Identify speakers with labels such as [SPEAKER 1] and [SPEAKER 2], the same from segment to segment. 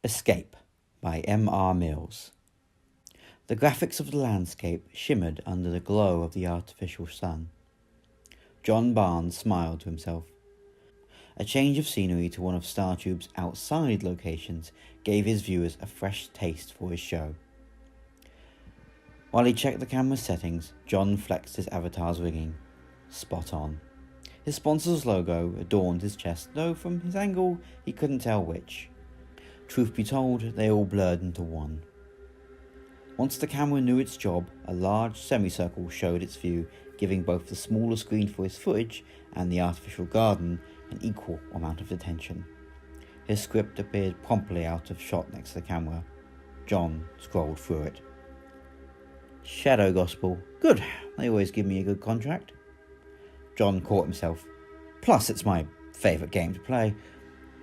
[SPEAKER 1] Escape by M.R. Mills. The graphics of the landscape shimmered under the glow of the artificial sun. John Barnes smiled to himself. A change of scenery to one of StarTube's outside locations gave his viewers a fresh taste for his show. While he checked the camera's settings, John flexed his avatar's rigging. Spot on. His sponsor's logo adorned his chest, though from his angle he couldn't tell which. Truth be told, they all blurred into one. Once the camera knew its job, a large semicircle showed its view, giving both the smaller screen for his footage and the artificial garden an equal amount of attention. His script appeared promptly out of shot next to the camera. John scrolled through it. Shadow Gospel. Good, they always give me a good contract. John caught himself. Plus, it's my favourite game to play.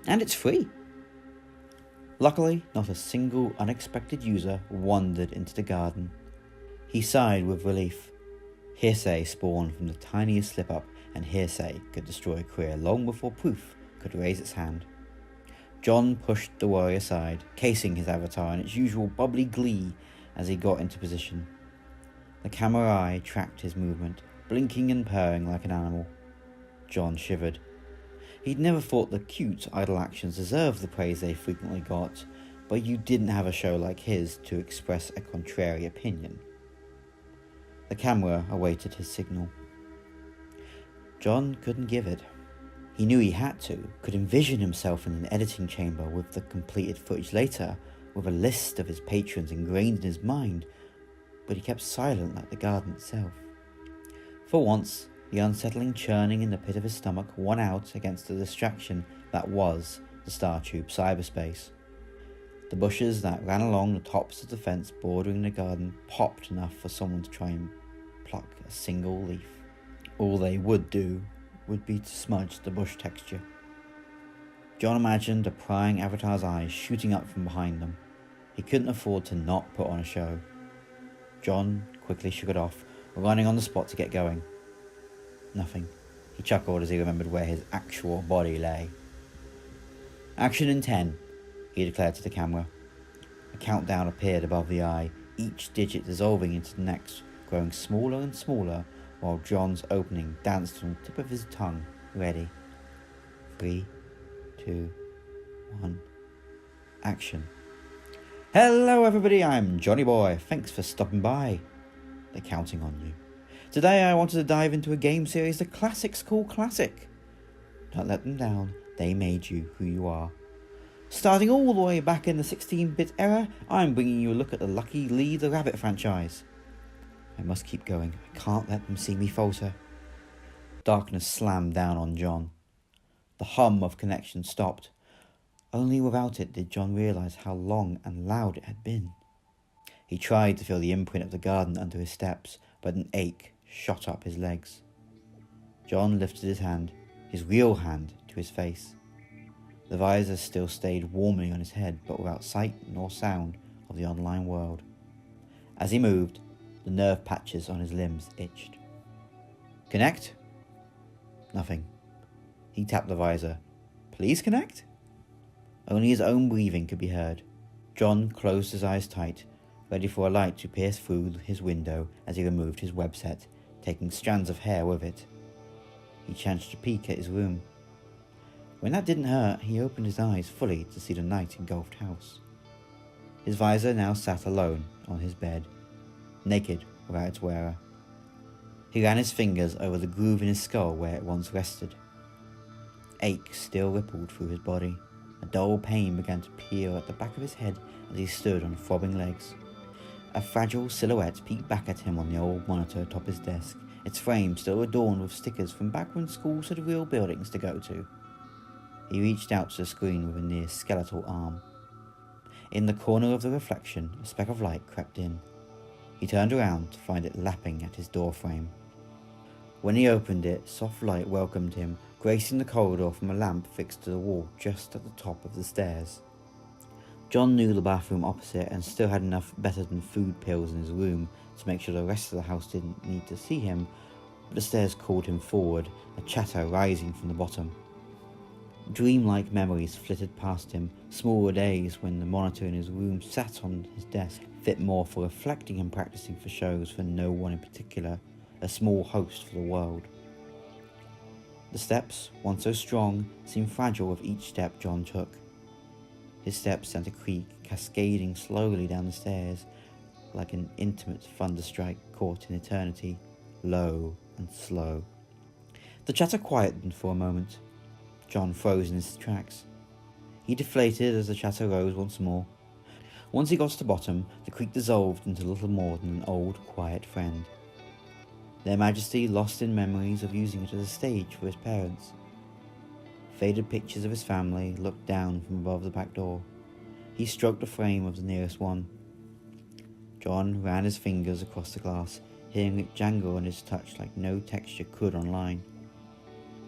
[SPEAKER 1] And it's free. Luckily, not a single unexpected user wandered into the garden. He sighed with relief. Hearsay spawned from the tiniest slip-up, and hearsay could destroy a career long before proof could raise its hand. John pushed the worry aside, casing his avatar in its usual bubbly glee as he got into position. The camera eye tracked his movement, blinking and purring like an animal. John shivered. He'd never thought the cute idle actions deserved the praise they frequently got, but you didn't have a show like his to express a contrary opinion. The camera awaited his signal. John couldn't give it. He knew he had to, could envision himself in an editing chamber with the completed footage later, with a list of his patrons ingrained in his mind, but he kept silent like the garden itself. For once, the unsettling churning in the pit of his stomach won out against the distraction that was the StarTube cyberspace. The bushes that ran along the tops of the fence bordering the garden popped enough for someone to try and pluck a single leaf. All they would do would be to smudge the bush texture. John imagined a prying avatar's eyes shooting up from behind them. He couldn't afford to not put on a show. John quickly shook it off, running on the spot to get going. Nothing. He chuckled as he remembered where his actual body lay. Action in 10, he declared to the camera. A countdown appeared above the eye, each digit dissolving into the next, growing smaller and smaller, while John's opening danced on the tip of his tongue. Ready. 3, 2, 1. Action. Hello everybody, I'm Johnny Boy. Thanks for stopping by. They're counting on you. Today I wanted to dive into a game series the classics call classic. Don't let them down, they made you who you are. Starting all the way back in the 16-bit era, I'm bringing you a look at the Lucky Lee the Rabbit franchise. I must keep going, I can't let them see me falter. Darkness slammed down on John. The hum of connection stopped. Only without it did John realise how long and loud it had been. He tried to feel the imprint of the garden under his steps, but an ache shot up his legs. John lifted his hand, his real hand, to his face. The visor still stayed warmly on his head, but without sight nor sound of the online world. As he moved, the nerve patches on his limbs itched. Connect? Nothing. He tapped the visor. Please connect? Only his own breathing could be heard. John closed his eyes tight, ready for a light to pierce through his window as he removed his web set, taking strands of hair with it. He chanced to peek at his room. When that didn't hurt, he opened his eyes fully to see the night-engulfed house. His visor now sat alone on his bed, naked without its wearer. He ran his fingers over the groove in his skull where it once rested. Ache still rippled through his body. A dull pain began to peer at the back of his head as he stood on throbbing legs. A fragile silhouette peeked back at him on the old monitor atop his desk, its frame still adorned with stickers from back when schools had real buildings to go to. He reached out to the screen with a near skeletal arm. In the corner of the reflection, a speck of light crept in. He turned around to find it lapping at his door frame. When he opened it, soft light welcomed him, gracing the corridor from a lamp fixed to the wall just at the top of the stairs. John knew the bathroom opposite and still had enough better than food pills in his room to make sure the rest of the house didn't need to see him, but the stairs called him forward, a chatter rising from the bottom. Dreamlike memories flitted past him, smaller days when the monitor in his room sat on his desk, fit more for reflecting and practicing for shows for no one in particular, a small host for the world. The steps, once so strong, seemed fragile with each step John took. His steps sent a creak, cascading slowly down the stairs, like an intimate thunderstrike caught in eternity, low and slow. The chatter quietened for a moment. John froze in his tracks. He deflated as the chatter rose once more. Once he got to the bottom, the creak dissolved into little more than an old, quiet friend. Their Majesty lost in memories of using it as a stage for his parents. Faded pictures of his family looked down from above the back door. He stroked the frame of the nearest one. John ran his fingers across the glass, hearing it jangle on his touch like no texture could online.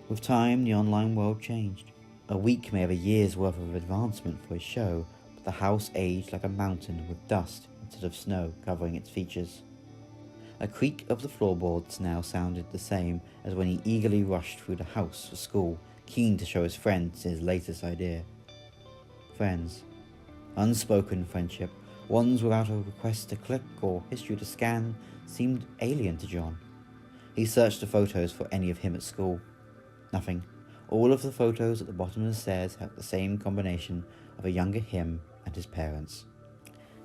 [SPEAKER 1] With time, the online world changed. A week may have a year's worth of advancement for his show, but the house aged like a mountain with dust instead of snow covering its features. A creak of the floorboards now sounded the same as when he eagerly rushed through the house for school, keen to show his friends his latest idea. Friends. Unspoken friendship, ones without a request to click or history to scan, seemed alien to John. He searched the photos for any of him at school. Nothing. All of the photos at the bottom of the stairs had the same combination of a younger him and his parents.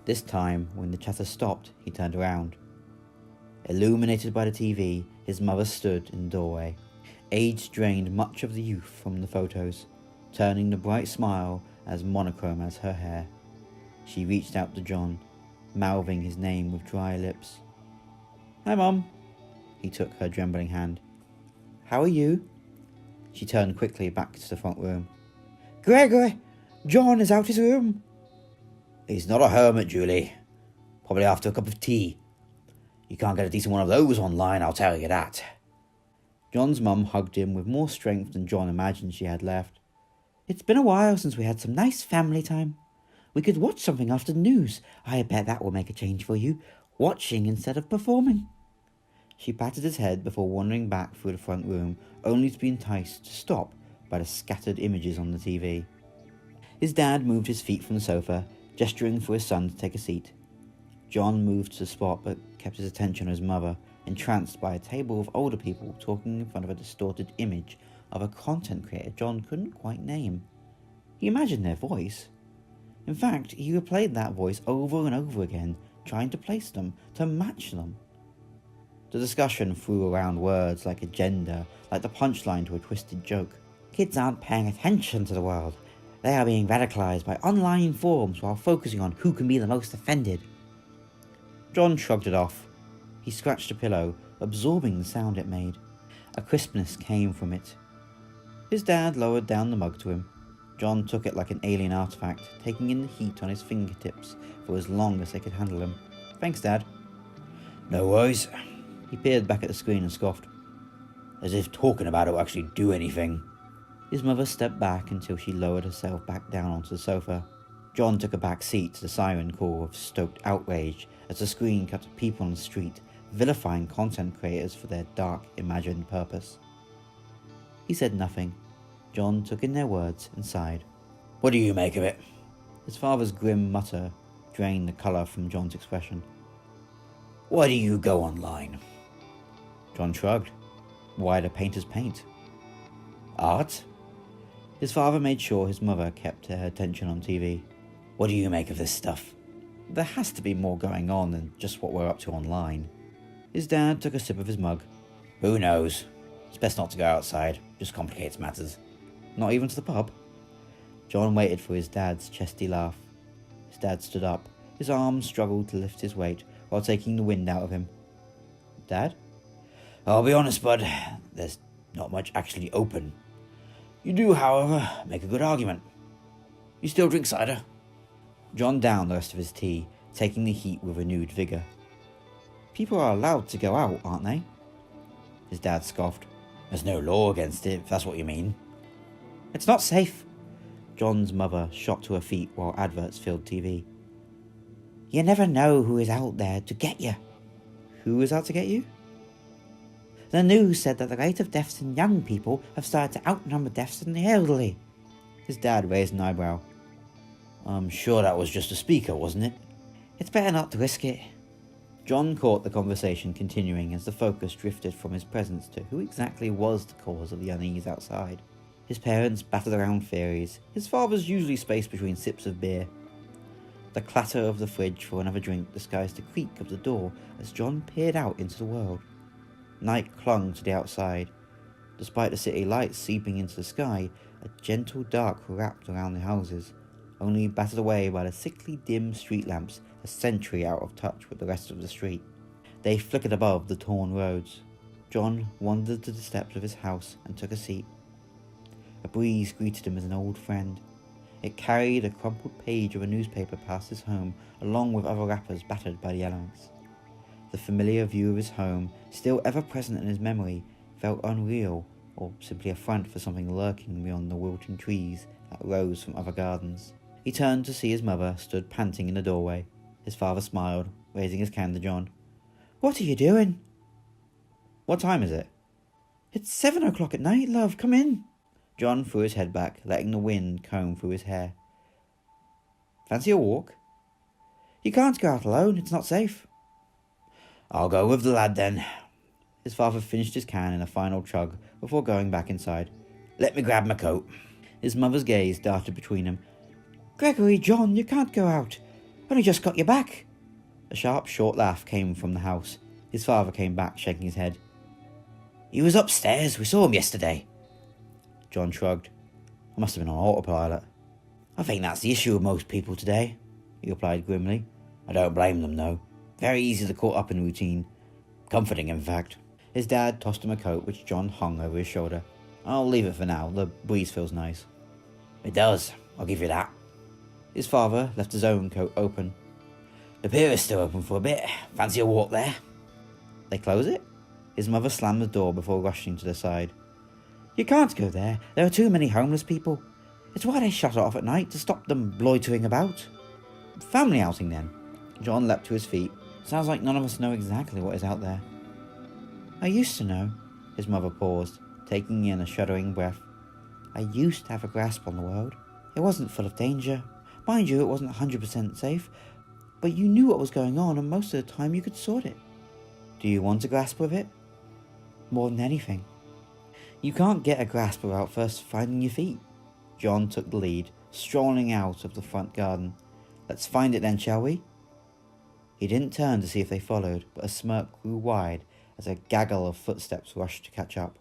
[SPEAKER 1] This time, when the chatter stopped, he turned around. Illuminated by the TV, his mother stood in the doorway. Age drained much of the youth from the photos, turning the bright smile as monochrome as her hair. She reached out to John, mouthing his name with dry lips. "Hi, Mum." He took her trembling hand. "How are you?" She turned quickly back to the front room. "Gregory! John is out his room." "He's not a hermit, Julie. Probably after a cup of tea. You can't get a decent one of those online, I'll tell you that." John's mum hugged him with more strength than John imagined she had left. "It's been a while since we had some nice family time. We could watch something after the news. I bet that will make a change for you. Watching instead of performing." She patted his head before wandering back through the front room, only to be enticed to stop by the scattered images on the TV. His dad moved his feet from the sofa, gesturing for his son to take a seat. John moved to the spot but kept his attention on his mother, entranced by a table of older people talking in front of a distorted image of a content creator John couldn't quite name. He imagined their voice. In fact, he replayed that voice over and over again, trying to place them, to match them. The discussion threw around words like agenda, like the punchline to a twisted joke. Kids aren't paying attention to the world. They are being radicalized by online forums while focusing on who can be the most offended. John shrugged it off. He scratched the pillow, absorbing the sound it made. A crispness came from it. His dad lowered down the mug to him. John took it like an alien artifact, taking in the heat on his fingertips for as long as they could handle him. "Thanks, Dad." "No worries." He peered back at the screen and scoffed. "As if talking about it will actually do anything." His mother stepped back until she lowered herself back down onto the sofa. John took a back seat to the siren call of stoked outrage as the screen cut to people on the street, vilifying content creators for their dark, imagined purpose. He said nothing. John took in their words and sighed. "What do you make of it?" His father's grim mutter drained the colour from John's expression. "Why do you go online?" John shrugged. Why do painters paint? Art? His father made sure his mother kept her attention on TV. "What do you make of this stuff?" "There has to be more going on than just what we're up to online." His dad took a sip of his mug. "Who knows? It's best not to go outside. Just complicates matters." "Not even to the pub?" John waited for his dad's chesty laugh. His dad stood up. His arms struggled to lift his weight while taking the wind out of him. "Dad?" "I'll be honest, bud. There's not much actually open. You do, however, make a good argument. You still drink cider?" John downed the rest of his tea, taking the heat with renewed vigour. "People are allowed to go out, aren't they?" His dad scoffed. "There's no law against it, if that's what you mean." "It's not safe." John's mother shot to her feet while adverts filled TV. "You never know who is out there to get you." "Who is out to get you?" "The news said that the rate of deaths in young people have started to outnumber deaths in the elderly. His dad raised an eyebrow. I'm sure that was just a speaker, wasn't it? It's better not to risk it. John caught the conversation continuing as the focus drifted from his presence to who exactly was the cause of the unease outside. His parents battered around theories, his father's usually spaced between sips of beer. The clatter of the fridge for another drink disguised the creak of the door as John peered out into the world. Night clung to the outside. Despite the city lights seeping into the sky, a gentle dark wrapped around the houses, only battered away by the sickly dim street lamps a century out of touch with the rest of the street. They flickered above the torn roads. John wandered to the steps of his house and took a seat. A breeze greeted him as an old friend. It carried a crumpled page of a newspaper past his home, along with other wrappers battered by the elements. The familiar view of his home, still ever present in his memory, felt unreal, or simply a front for something lurking beyond the wilting trees that rose from other gardens. He turned to see his mother stood panting in the doorway. His father smiled, raising his can to John. What are you doing? What time is it? It's 7 o'clock at night, love. Come in. John threw his head back, letting the wind comb through his hair. Fancy a walk? You can't go out alone. It's not safe. I'll go with the lad then. His father finished his can in a final chug before going back inside. Let me grab my coat. His mother's gaze darted between them. Gregory, John, you can't go out. Only just got you back. A sharp, short laugh came from the house. His father came back, shaking his head. He was upstairs. We saw him yesterday. John shrugged. I must have been on autopilot. I think that's the issue with most people today, he replied grimly. I don't blame them, though. Very easy to caught up in routine. Comforting, in fact. His dad tossed him a coat which John hung over his shoulder. I'll leave it for now. The breeze feels nice. It does. I'll give you that. His father left his own coat open. The pier is still open for a bit. Fancy a walk there? They close it? His mother slammed the door before rushing to the side. You can't go there. There are too many homeless people. It's why they shut it off at night, to stop them loitering about. Family outing then. John leapt to his feet. Sounds like none of us know exactly what is out there. I used to know. His mother paused, taking in a shuddering breath. I used to have a grasp on the world. It wasn't full of danger. Mind you, it wasn't 100% safe. But you knew what was going on, and most of the time you could sort it. Do you want a grasp of it? More than anything. You can't get a grasp without first finding your feet. John took the lead, strolling out of the front garden. Let's find it then, shall we? He didn't turn to see if they followed, but a smirk grew wide as a gaggle of footsteps rushed to catch up.